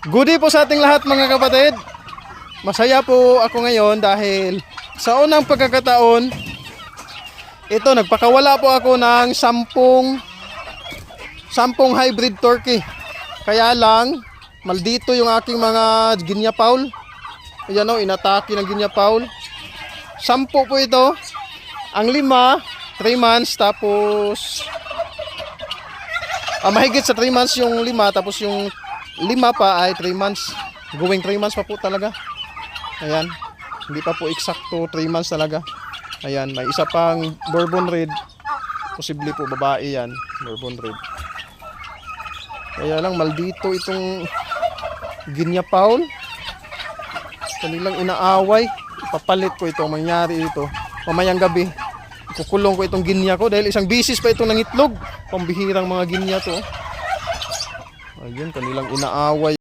Goodie po sa ating lahat mga kapatid. Masaya po ako ngayon dahil sa unang pagkakataon, ito nagpakawala po ako ng 10 hybrid turkey. Kaya lang, maldito yung aking mga Guinea Fowl. Ayan o, inatake ng Guinea Fowl. 10 po ito. Ang 5, 3 months, tapos mahigit sa 3 months yung 5, tapos yung 5 pa ay 3 months. Going 3 months pa po talaga. Ayan. Hindi pa po eksakto 3 months talaga. Ayan. May isa pang Bourbon Red. Posible po babae yan. Bourbon Red. Kaya lang maldito itong Guinea Fowl. Kanilang inaaway. Papalit ko ito. Mangyari ito. Mamayang gabi. Kukulong ko itong Guinea ko. Dahil isang bisis pa itong nangitlog. Pambihirang mga Guinea to. Ayun. Kanilang inaaway.